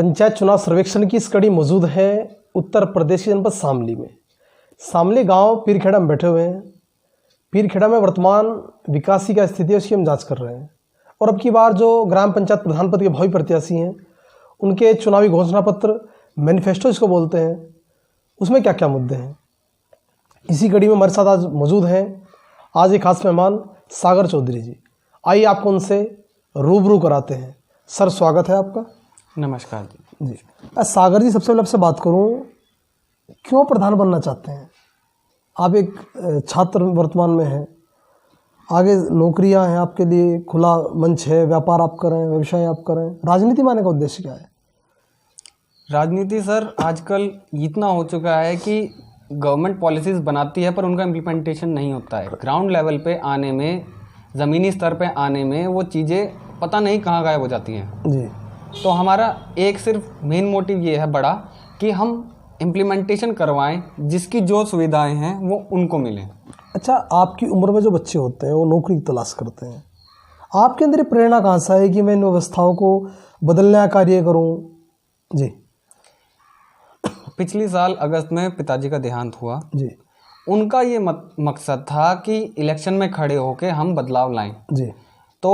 पंचायत चुनाव सर्वेक्षण की इस कड़ी मौजूद है उत्तर प्रदेश के जनपद शामली में। शामली गांव पीरखेड़ा में बैठे हुए हैं। पीरखेड़ा में वर्तमान विकास की क्या स्थिति है उसकी हम जांच कर रहे हैं और अब की बार जो ग्राम पंचायत प्रधान पद के भावी प्रत्याशी हैं उनके चुनावी घोषणा पत्र मैनिफेस्टो इसको बोलते हैं, उसमें क्या क्या मुद्दे हैं, इसी कड़ी में हमारे साथ आज मौजूद हैं आज एक खास मेहमान सागर चौधरी जी। आइए आपको उनसे रूबरू कराते हैं। सर स्वागत है आपका। नमस्कार जी। सागर जी, सबसे पहले आपसे बात करूं, क्यों प्रधान बनना चाहते हैं? आप एक छात्र वर्तमान में हैं, आगे नौकरियां हैं, आपके लिए खुला मंच है, व्यापार आप करें, व्यवसाय आप करें, राजनीति में आने का उद्देश्य क्या है? राजनीति सर आजकल इतना हो चुका है कि गवर्नमेंट पॉलिसीज़ बनाती है पर उनका इम्प्लीमेंटेशन नहीं होता है। ग्राउंड लेवल पे आने में, ज़मीनी स्तर पे आने में वो चीज़ें पता नहीं कहाँ गायब हो जाती हैं जी। तो हमारा एक सिर्फ मेन मोटिव ये है बड़ा कि हम इम्प्लीमेंटेशन करवाएं, जिसकी जो सुविधाएं हैं वो उनको मिलें। अच्छा, आपकी उम्र में जो बच्चे होते हैं वो नौकरी की तलाश करते हैं, आपके अंदर ये प्रेरणा कहाँ से है कि मैं इन व्यवस्थाओं को बदलने का कार्य करूँ? जी। पिछले साल अगस्त में पिताजी का देहांत हुआ जी। उनका ये मकसद था कि इलेक्शन में खड़े होकर हम बदलाव लाएं। जी। तो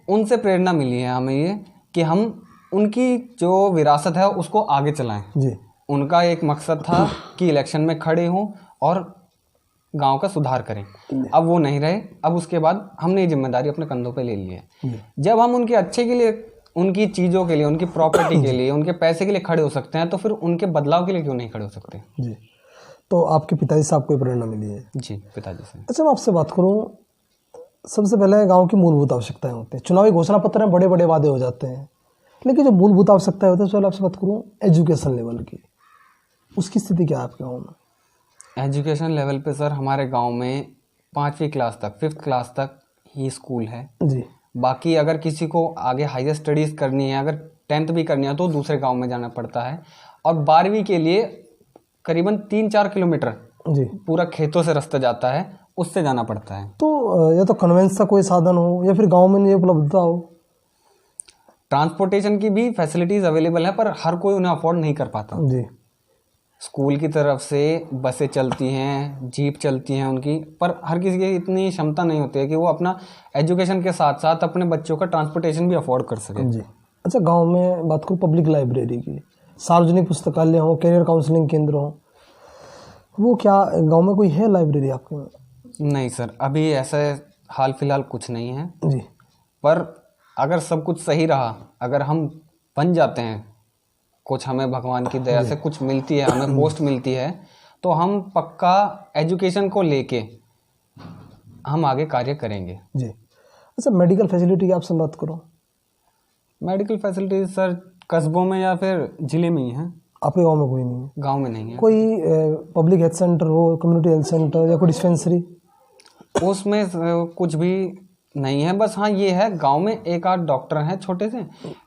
उनसे प्रेरणा मिली है हमें ये कि हम उनकी जो विरासत है उसको आगे चलाएं। जी। उनका एक मकसद था कि इलेक्शन में खड़े हों और गांव का सुधार करें। अब वो नहीं रहे। अब उसके बाद हमने ये जिम्मेदारी अपने कंधों पे ले ली है। जब हम उनके अच्छे के लिए, उनकी चीज़ों के लिए, उनकी प्रॉपर्टी के लिए, उनके पैसे के लिए खड़े हो सकते हैं तो फिर उनके बदलाव के लिए क्यों नहीं खड़े हो सकते? जी। तो आपके पिताजी से आपको प्रेरणा मिली है? जी, पिताजी से। अच्छा, मैं आपसे बात करूं, सबसे पहले गांव की मूलभूत आवश्यकताएं होती हैं। चुनावी घोषणा पत्र में बड़े बड़े वादे हो जाते हैं, लेकिन जो मूलभूत आवश्यकताएं होती है, उससे आपसे बात करूं एजुकेशन लेवल की, उसकी स्थिति क्या है आपके गाँव में? एजुकेशन लेवल पे सर हमारे गाँव में 5वीं क्लास तक, 5th क्लास तक ही स्कूल है। जी। बाकी अगर किसी को आगे हायर स्टडीज़ करनी है, अगर 10th भी करनी है तो दूसरे गांव में जाना पड़ता है। और 12वीं के लिए करीबन 3-4 किलोमीटर जी पूरा खेतों से रास्ता जाता है, उससे जाना पड़ता है। तो या तो कन्वेंस का कोई साधन हो या फिर गांव में नहीं उपलब्धता हो। ट्रांसपोर्टेशन की भी फैसिलिटीज़ अवेलेबल है पर हर कोई उन्हें अफोर्ड नहीं कर पाता। जी। स्कूल की तरफ से बसें चलती हैं, जीप चलती हैं उनकी, पर हर किसी की इतनी क्षमता नहीं होती है कि वो अपना एजुकेशन के साथ साथ अपने बच्चों का ट्रांसपोर्टेशन भी अफोर्ड कर सके। जी। अच्छा, गांव में बात करूँ पब्लिक लाइब्रेरी की, सार्वजनिक पुस्तकालय हो, कैरियर काउंसलिंग केंद्र हो, वो क्या गांव में कोई है लाइब्रेरी आपके में? नहीं सर, अभी ऐसा हाल फिलहाल कुछ नहीं है जी। पर अगर सब कुछ सही रहा, अगर हम बन जाते हैं, कुछ हमें भगवान की दया से कुछ मिलती है, हमें पोस्ट मिलती है, तो हम पक्का एजुकेशन को लेके हम आगे कार्य करेंगे। जी। अच्छा, मेडिकल फैसिलिटी की आपसे बात करो। मेडिकल फैसिलिटीज सर कस्बों में या फिर ज़िले में ही हैं। आपके गांव में कोई नहीं है? गांव में नहीं है। कोई पब्लिक हेल्थ सेंटर हो, कम्युनिटी हेल्थ सेंटर या कोई डिस्पेंसरी? उसमें कुछ भी नहीं है। बस हाँ ये है, गांव में 1-8 डॉक्टर हैं छोटे से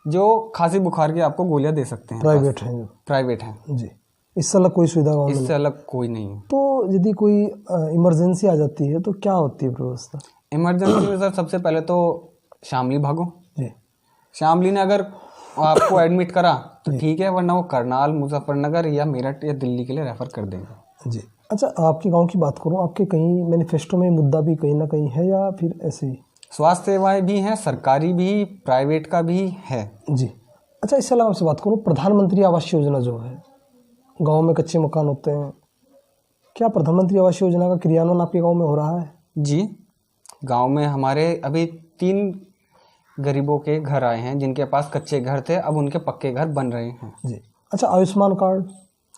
जो खांसी बुखार की आपको गोलियां दे सकते हैं। प्राइवेट हैं जो? प्राइवेट हैं जी। इससे अलग कोई सुविधा गाँव में? इससे अलग कोई नहीं है। तो यदि कोई इमरजेंसी आ जाती है तो क्या होती है व्यवस्था? इमरजेंसी में सर सबसे पहले तो शामली भागो। जी। शामली ने अगर आपको एडमिट करा तो ठीक है, वरना वो करनाल, मुजफ्फरनगर या मेरठ या दिल्ली के लिए रेफर कर देंगे। जी। अच्छा, आपके गांव की बात करूं, आपके कहीं मैनिफेस्टो में मुद्दा भी कहीं ना कहीं है या फिर ऐसे ही? स्वास्थ्य सेवाएं भी हैं, सरकारी भी, प्राइवेट का भी है। जी। अच्छा, इसके अलावा आपसे बात करूं, प्रधानमंत्री आवास योजना जो है, गांव में कच्चे मकान होते हैं, क्या प्रधानमंत्री आवास योजना का क्रियान्वयन आपके गाँव में हो रहा है? जी, गाँव में हमारे अभी 3 गरीबों के घर आए हैं जिनके पास कच्चे घर थे, अब उनके पक्के घर बन रहे हैं। जी। अच्छा, आयुष्मान कार्ड?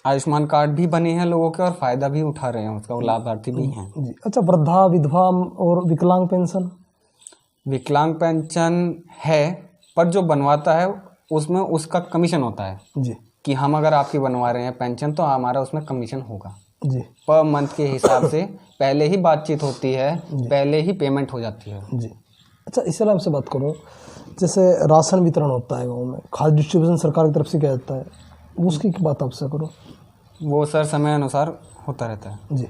आयुष्मान कार्ड भी बने हैं लोगों के और फ़ायदा भी उठा रहे हैं उसका, वो लाभार्थी भी हैं। जी। अच्छा, वृद्धा, विधवा और विकलांग पेंशन? विकलांग पेंशन है पर जो बनवाता है उसमें उसका कमीशन होता है। जी। कि हम अगर आपकी बनवा रहे हैं पेंशन तो हमारा उसमें कमीशन होगा। जी। पर मंथ के हिसाब से पहले ही बातचीत होती है, पहले ही पेमेंट हो जाती है। जी। अच्छा, इसके अलावा आपसे बात करूँ, जैसे राशन वितरण होता है गांव में, खाद डिस्ट्रीब्यूशन सरकार की तरफ से किया जाता है, उसकी बात आपसे करो। वो सर समय अनुसार होता रहता है। जी।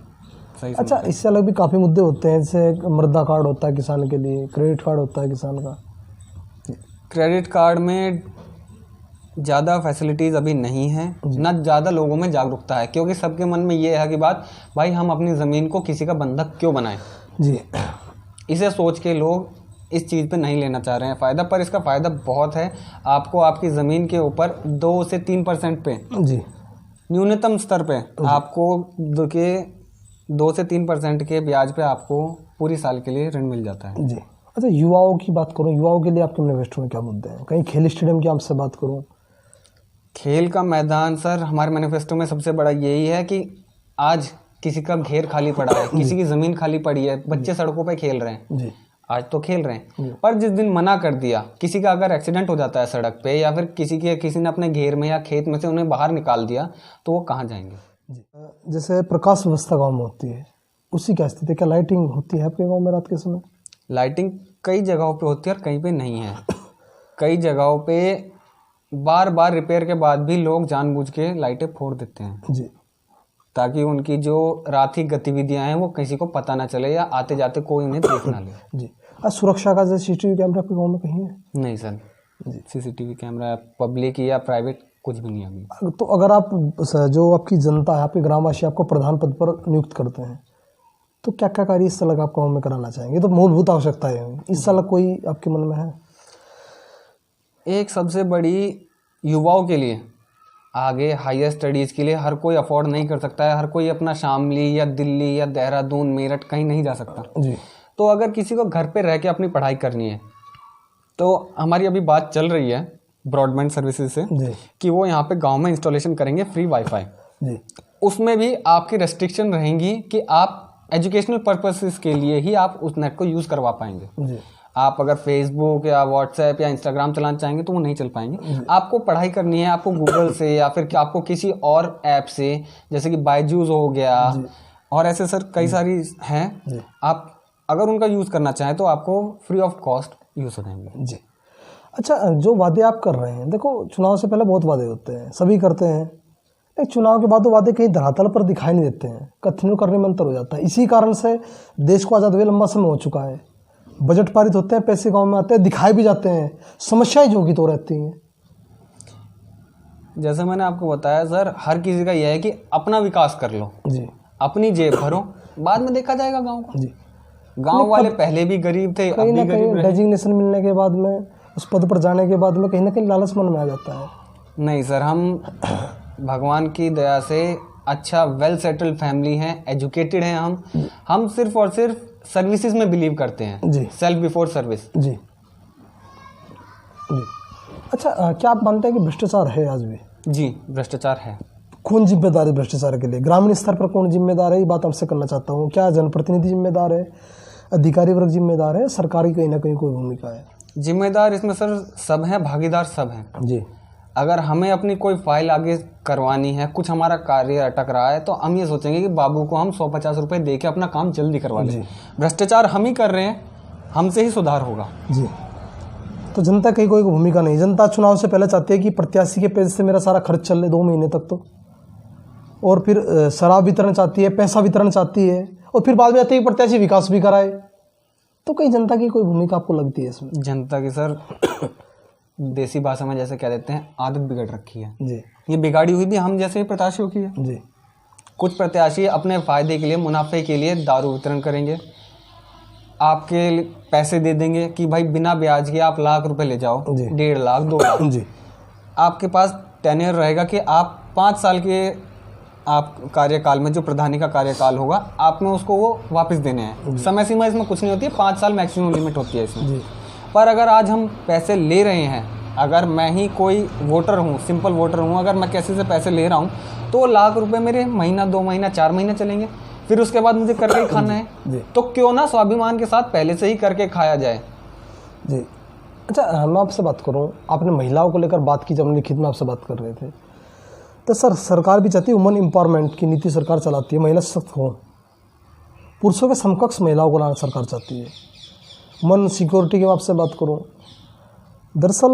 सही। अच्छा, इससे अलग भी काफ़ी मुद्दे होते हैं, जैसे मृदा कार्ड होता है किसान के लिए, क्रेडिट कार्ड होता है किसान का। क्रेडिट कार्ड में ज़्यादा फैसिलिटीज़ अभी नहीं है, ना ज़्यादा लोगों में जागरूकता है, क्योंकि सबके मन में ये है कि बात भाई हम अपनी ज़मीन को किसी का बंधक क्यों बनाएं। जी। इसे सोच के लोग इस चीज़ पे नहीं लेना चाह रहे हैं फ़ायदा, पर इसका फ़ायदा बहुत है। आपको आपकी ज़मीन के ऊपर 2 से 3% पे, जी, न्यूनतम स्तर पे आपको 2 से 3% के ब्याज पे आपको पूरी साल के लिए ऋण मिल जाता है। जी। अच्छा, युवाओं की बात करूँ, युवाओं के लिए आपके मैनिफेस्टो में क्या मुद्दे हैं? कहीं खेल स्टेडियम की आपसे बात करूँ? खेल का मैदान सर हमारे मैनिफेस्टो में सबसे बड़ा यही है कि आज किसी का घेर खाली पड़ा है, किसी की ज़मीन खाली पड़ी है, बच्चे सड़कों पे खेल रहे हैं। जी। आज तो खेल रहे हैं, पर जिस दिन मना कर दिया, किसी का अगर एक्सीडेंट हो जाता है सड़क पे, या फिर किसी ने अपने घेर में या खेत में से उन्हें बाहर निकाल दिया, तो वो कहाँ जाएंगे? जी। जैसे प्रकाश व्यवस्था गाँव में होती है, उसकी क्या स्थिति है? क्या लाइटिंग होती है आपके गाँव में रात के समय? लाइटिंग कई जगहों पे होती है और कहीं पे नहीं है। कई जगहों पे बार बार रिपेयर के बाद भी लोग जानबूझ के लाइटें फोड़ देते हैं, जी, ताकि उनकी जो रात की गतिविधियां हैं वो किसी को पता ना चले या आते जाते कोई उन्हें देख ना ले। जी। आज सुरक्षा का जैसे CCTV कैमरा आपके गाँव में कहीं है? नहीं सर, CCTV कैमरा पब्लिक या प्राइवेट कुछ भी नहीं है अभी। तो अगर आप जो आपकी जनता है, आपके ग्रामवासी आपको प्रधान पद पर नियुक्त करते हैं, तो क्या क्या कार्य इस साल आप गाँव में कराना चाहेंगे? तो मूलभूत आवश्यकता है, इस साल कोई आपके मन में है? एक सबसे बड़ी, युवाओं के लिए आगे हायर स्टडीज़ के लिए हर कोई अफोर्ड नहीं कर सकता है, हर कोई अपना शामली या दिल्ली या देहरादून मेरठ कहीं नहीं जा सकता। जी। तो अगर किसी को घर पे रह के अपनी पढ़ाई करनी है, तो हमारी अभी बात चल रही है ब्रॉडबैंड सर्विसेज से जी। कि वो यहाँ पे गांव में इंस्टॉलेशन करेंगे फ्री वाईफाई। जी। उसमें भी आपकी रेस्ट्रिक्शन रहेंगी कि आप एजुकेशनल पर्पसेस के लिए ही आप उस नेट को यूज़ करवा पाएंगे। जी। आप अगर फेसबुक या व्हाट्सएप या इंस्टाग्राम चलाना चाहेंगे तो वो नहीं चल पाएंगे। आपको पढ़ाई करनी है, आपको गूगल से या फिर आपको किसी और ऐप से, जैसे कि बायजूस हो गया और ऐसे सर कई सारी हैं, आप अगर उनका यूज़ करना चाहें तो आपको फ्री ऑफ कॉस्ट यूज़ हो जाएंगे। जी। अच्छा, जो वादे आप कर रहे हैं, देखो चुनाव से पहले बहुत वादे होते हैं, सभी करते हैं, एक चुनाव के बाद वो वादे कहीं धरातल पर दिखाई नहीं देते हैं, कथनों करने में अंतर हो जाता है। इसी कारण से देश को आज़ाद हुए लंबा समय हो चुका है, बजट पारित होते हैं, पैसे गांव में आते हैं, दिखाए भी जाते हैं, समस्याएं जो कि तो रहती हैं। जैसे मैंने आपको बताया सर, हर किसी का यह है कि अपना विकास कर लो, जी, अपनी जेब भरो, बाद में देखा जाएगा गाँव का। जी। गाँव वाले पहले भी गरीब थे, अब कहीं भी ना गरीब कहीं रहे। डेजिग्नेशन मिलने के बाद में, उस पद पर जाने के बाद में कहीं ना कहीं लालच मन में आ जाता है। नहीं सर, हम भगवान की दया से अच्छा वेल सेटल्ड फैमिली हैं, एजुकेटेड हैं। हम सिर्फ और सिर्फ सर्विसेज में बिलीव करते हैं, जी। Self before service. जी। जी। अच्छा, क्या आप मानते हैं कि भ्रष्टाचार है आज भी? जी, भ्रष्टाचार है। कौन जिम्मेदार है भ्रष्टाचार के लिए? ग्रामीण स्तर पर कौन जिम्मेदार है, ये बात आपसे करना चाहता हूँ। क्या जनप्रतिनिधि जिम्मेदार है, अधिकारी वर्ग जिम्मेदार है, सरकारी कहीं ना कहीं कोई भूमिका है? जिम्मेदार इसमें सर सब हैं, भागीदार सब हैं। जी। अगर हमें अपनी कोई फाइल आगे करवानी है, कुछ हमारा कार्य अटक रहा है, तो हम ये सोचेंगे कि बाबू को हम 150 रुपये दे के अपना काम जल्दी करवा लें। भ्रष्टाचार हम ही कर रहे हैं, हमसे ही सुधार होगा। जी। तो जनता की कोई भूमिका नहीं? जनता चुनाव से पहले चाहती है कि प्रत्याशी के पैसे से मेरा सारा खर्च चल ले 2 महीने तक, तो और फिर शराब वितरण चाहती है, पैसा वितरण चाहती है, और फिर बाद में आती है कि प्रत्याशी विकास भी कराए। तो कहीं जनता की कोई भूमिका आपको लगती है इसमें? जनता की सर देसी भाषा में जैसे कह देते हैं, आदत बिगड़ रखी है। जी। ये बिगाड़ी हुई भी हम जैसे प्रत्याशियों की है। जी। कुछ प्रत्याशी अपने फायदे के लिए, मुनाफे के लिए दारू वितरण करेंगे, आपके पैसे दे देंगे कि भाई बिना ब्याज के आप लाख रुपए ले जाओ, 1.5 लाख 2 लाख। जी। आपके पास टेन्योर रहेगा कि आप 5 साल के आप कार्यकाल में, जो प्रधानी का कार्यकाल होगा, आपने उसको वो वापस देने हैं। समय सीमा इसमें कुछ नहीं होती है, 5 साल मैक्सिमम लिमिट होती है इसमें। जी। पर अगर आज हम पैसे ले रहे हैं, अगर मैं ही कोई वोटर हूँ, सिंपल वोटर हूँ, अगर मैं किसी से पैसे ले रहा हूँ, तो लाख रुपए मेरे महीना, 2 महीना, 4 महीने चलेंगे, फिर उसके बाद मुझे करके ही खाना है। तो क्यों ना स्वाभिमान के साथ पहले से ही करके खाया जाए। जी। अच्छा, मैं आपसे बात करूँ, आपने महिलाओं को लेकर बात की जब लिखित में आपसे बात कर रहे थे, तो सर सरकार भी चाहती है वुमन एम्पावरमेंट की नीति सरकार चलाती है, महिला सशक्त हो, पुरुषों के समकक्ष महिलाओं को लाना सरकार चाहती है। वुमन सिक्योरिटी की मैं आपसे बात करूं, दरअसल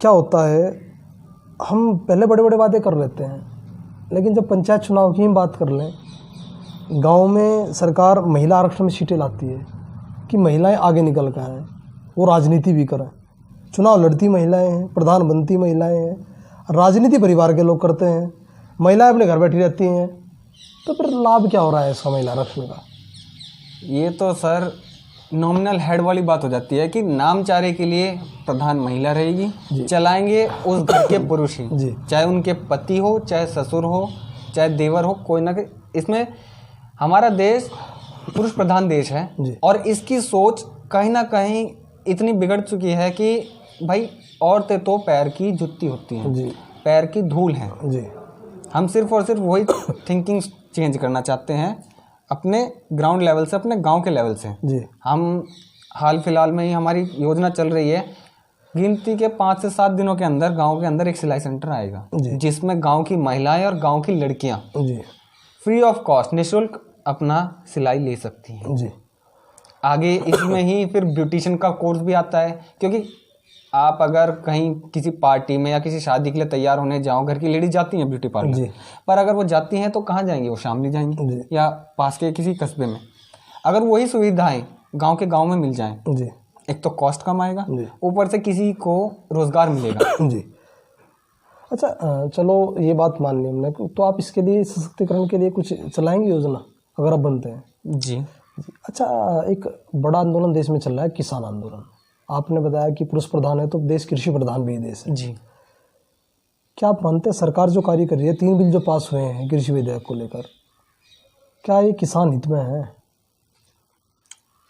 क्या होता है, हम पहले बड़े बड़े वादे कर लेते हैं, लेकिन जब पंचायत चुनाव की ही बात कर लें, गांव में सरकार महिला आरक्षण में सीटें लाती है कि महिलाएं आगे निकल कर आएँ, वो राजनीति भी करें, चुनाव लड़ती महिलाएं हैं, प्रधान बनती महिलाएं हैं, राजनीति परिवार के लोग करते हैं, महिलाएं अपने घर बैठी रहती हैं, तो फिर लाभ क्या हो रहा है इसका महिला आरक्षण का? ये तो सर नॉमिनल हेड वाली बात हो जाती है कि नामचारे के लिए प्रधान महिला रहेगी, चलाएंगे उस घर के पुरुष ही, जी। चाहे उनके पति हो, चाहे ससुर हो, चाहे देवर हो, कोई ना कोई। इसमें हमारा देश पुरुष प्रधान देश है जी। और इसकी सोच कहीं ना कहीं इतनी बिगड़ चुकी है कि भाई औरतें तो पैर की जुत्ती होती हैं, जी पैर की धूल हैं। जी हम सिर्फ और सिर्फ वही थिंकिंग चेंज करना चाहते हैं अपने ग्राउंड लेवल से, अपने गांव के लेवल से। जी हम हाल फिलहाल में ही हमारी योजना चल रही है, गिनती के 5 से 7 दिनों के अंदर गांव के अंदर एक सिलाई सेंटर आएगा, जी। जिसमें गांव की महिलाएं और गांव की लड़कियां जी फ्री ऑफ कॉस्ट निःशुल्क अपना सिलाई ले सकती हैं। जी आगे इसमें ही फिर ब्यूटिशियन का कोर्स भी आता है, क्योंकि आप अगर कहीं किसी पार्टी में या किसी शादी के लिए तैयार होने जाओ, घर की लेडीज जाती हैं ब्यूटी पार्लर, जी। पर अगर वो जाती हैं तो कहाँ जाएंगी? वो शामली जाएंगी जी। या पास के किसी कस्बे में। अगर वही सुविधाएं गांव के गांव में मिल जाएं, जी एक तो कॉस्ट कम आएगा, जी। ऊपर से किसी को रोजगार मिलेगा। जी। अच्छा, चलो ये बात मान ली हमने, तो आप इसके लिए सशक्तिकरण के लिए कुछ चलाएंगे योजना अगर आप बनते हैं? जी। अच्छा, एक बड़ा आंदोलन देश में चल रहा है, किसान आंदोलन। आपने बताया कि पुरुष प्रधान है तो देश कृषि प्रधान भी देश है। जी। क्या आप मानते हैं सरकार जो कार्य कर रही है, 3 बिल जो पास हुए हैं कृषि विधेयक को लेकर, क्या ये किसान हित में है?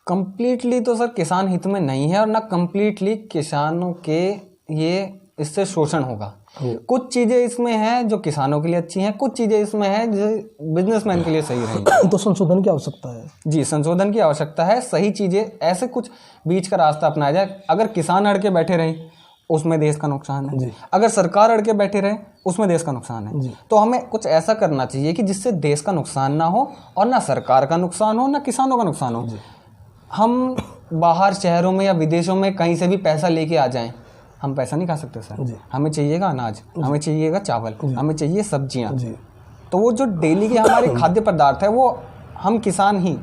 कंप्लीटली तो सर किसान हित में नहीं है और ना कंप्लीटली किसानों के ये इससे शोषण होगा। कुछ चीज़ें इसमें हैं जो किसानों के लिए अच्छी हैं, कुछ चीज़ें इसमें हैं जो बिजनेसमैन के लिए सही रहेंगी। तो संशोधन की आवश्यकता है। जी, संशोधन की आवश्यकता है। सही चीज़ें, ऐसे कुछ बीच का रास्ता अपनाया जाए। अगर किसान अड़ के बैठे रहे उसमें देश का नुकसान है, अगर सरकार अड़ के बैठे रहे उसमें देश का नुकसान है। तो हमें कुछ ऐसा करना चाहिए कि जिससे देश का नुकसान ना हो और ना सरकार का नुकसान हो, ना किसानों का नुकसान हो। हम बाहर शहरों में या विदेशों में कहीं से भी पैसा लेके आ जाएं, हम पैसा नहीं खा सकते सर। हमें चाहिएगा अनाज, हमें चाहिएगा चावल, हमें चाहिए सब्जियां। तो वो जो डेली के हमारे खाद्य पदार्थ है वो हम किसान ही,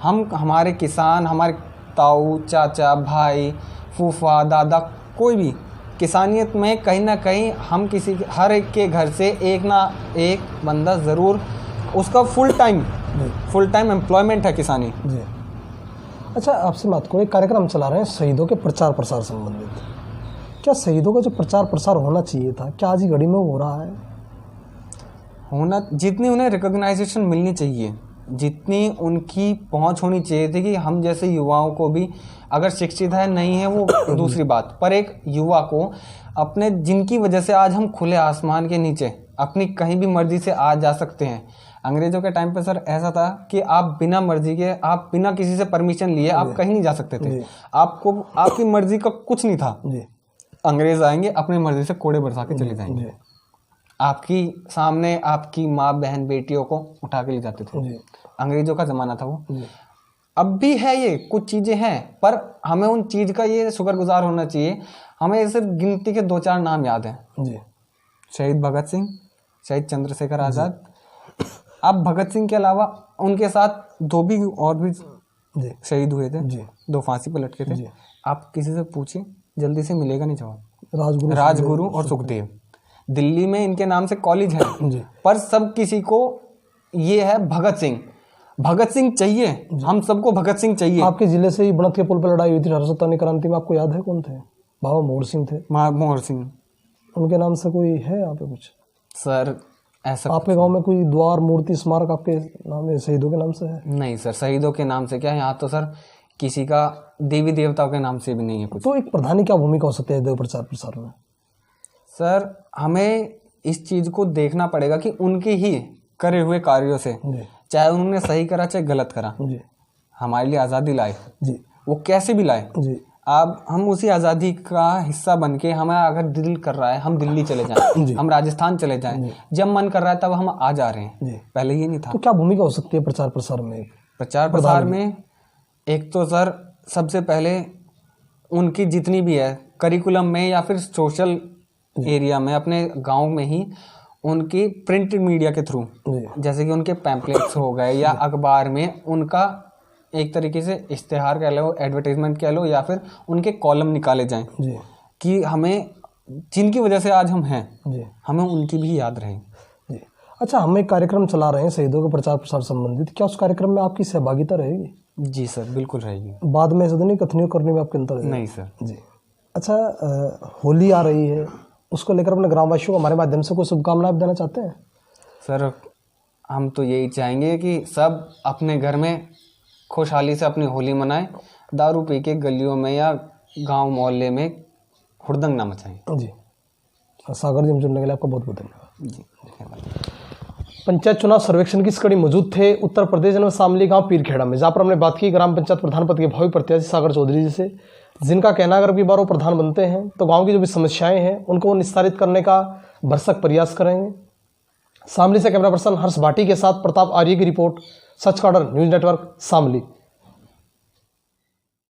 हमारे किसान, हमारे ताऊ, चाचा, भाई, फूफा, दादा, कोई भी किसानियत में कहीं ना कहीं हम हर एक के घर से एक ना एक बंदा ज़रूर, उसका फुल टाइम एम्प्लॉयमेंट है किसानी। जी। अच्छा, आपसे बात करो, एक कार्यक्रम चला रहे हैं शहीदों के प्रचार प्रसार संबंधित। क्या शहीदों का जो प्रचार प्रसार होना चाहिए था, क्या आज की घड़ी में हो रहा है? होना, जितनी उन्हें रिकॉग्नाइजेशन मिलनी चाहिए, जितनी उनकी पहुंच होनी चाहिए थी कि हम जैसे युवाओं को भी, अगर शिक्षित है नहीं है वो दूसरी बात, पर एक युवा को अपने, जिनकी वजह से आज हम खुले आसमान के नीचे अपनी कहीं भी मर्जी से आ जा सकते हैं। अंग्रेजों के टाइम पे सर ऐसा था कि आप बिना मर्जी के, आप बिना किसी से परमिशन लिए आप कहीं नहीं जा सकते थे। आपको आपकी मर्जी का कुछ नहीं था। अंग्रेज आएंगे अपनी मर्जी से कोड़े बरसा के चले जाएंगे, आपकी सामने आपकी माँ, बहन, बेटियों को उठा के ले जाते थे। अंग्रेजों का ज़माना था वो। अब भी है, ये कुछ चीज़ें हैं, पर हमें उन चीज़ का ये शुक्रगुजार होना चाहिए। हमें सिर्फ गिनती के 2-4 नाम याद हैं। शहीद भगत सिंह, शहीद चंद्रशेखर आज़ाद। अब भगत सिंह के अलावा उनके साथ 2 भी और भी शहीद हुए थे, 2 फांसी पर लटके थे। आप किसी से पूछिए, जल्दी से मिलेगा नहीं जवाब। राजगुरु और सुखदेव। दिल्ली में इनके नाम से कॉलेज है, पर सब किसी को ये है भगत सिंह। भगत सिंह चाहिए, हम सबको भगत सिंह चाहिए। आपके जिले से ही बनत के पुल पर लड़ाई हुई थी 1857 क्रांति में, आपको याद है कौन थे? बाबा मोहर सिंह थे। मोहर सिंह। उनके नाम से कोई है यहाँ पे कुछ? सर ऐसा आपके गांव में कोई द्वार, मूर्ति, स्मारक आपके नाम है, शहीदों के नाम से है? नहीं सर, शहीदों के नाम से क्या है यहाँ तो सर, किसी का देवी देवताओं के नाम से भी नहीं है कुछ। तो एक प्रधान की क्या भूमिका हो सकती है प्रचार प्रसार में? सर हमें इस चीज़ को देखना पड़ेगा कि उनके ही करे हुए कार्यों से, चाहे उन्होंने सही करा चाहे गलत करा, हमारे लिए आज़ादी लाए, वो कैसे भी लाए। अब हम उसी आज़ादी का हिस्सा बन के, हमें अगर दिल कर रहा है हम दिल्ली चले जाएं, हम राजस्थान चले जाएं, जब मन कर रहा है तब हम आ जा रहे हैं। पहले ये नहीं था। तो क्या भूमिका हो सकती है प्रचार प्रसार में? प्रचार प्रसार में एक तो सर सबसे पहले उनकी जितनी भी है करिकुलम में या फिर सोशल एरिया में, अपने गांव में ही उनकी प्रिंट मीडिया के थ्रू, जैसे कि उनके पैम्पलेट्स हो गए या अखबार में उनका एक तरीके से इश्तेहार कह लो, एडवर्टाइजमेंट कह लो, या फिर उनके कॉलम निकाले जाएं कि हमें जिनकी वजह से आज हम हैं, जी हमें उनकी भी याद रहे। जी। अच्छा, हम एक कार्यक्रम चला रहे हैं शहीदों के प्रचार प्रसार संबंधित, क्या उस कार्यक्रम में आपकी सहभागिता रहेगी? जी सर, बिल्कुल रहेगी। बाद में ऐसा तो नहीं कथनियों करने में आपके अंतर रहेगा? नहीं सर। जी। अच्छा, होली आ रही है, उसको लेकर अपने ग्रामवासियों को हमारे माध्यम से कोई शुभकामनाएं देना चाहते हैं? सर, हम तो यही चाहेंगे कि सब अपने घर में खुशहाली से अपनी होली मनाएं, दारू पी के गलियों में या गांव मोहल्ले में हुड़दंग ना मचाएं। जी। सागर जी, हम जुड़ने के लिए आपका बहुत बहुत धन्यवाद। जी, धन्यवाद। पंचायत चुनाव सर्वेक्षण की इस कड़ी मौजूद थे उत्तर प्रदेश में शामली गांव पीरखेड़ा में, जहां पर हमने बात की ग्राम पंचायत प्रधान पद के भावी प्रत्याशी सागर चौधरी जी से, जिनका कहना अगर अगली बार वो प्रधान बनते हैं तो गांव की जो भी समस्याएं हैं उनको वो निस्तारित करने का भरसक प्रयास करेंगे। शामली से कैमरा पर्सन हर्ष भाटी के साथ प्रताप आर्य की रिपोर्ट, सच का ऑर्डर न्यूज नेटवर्क शामली।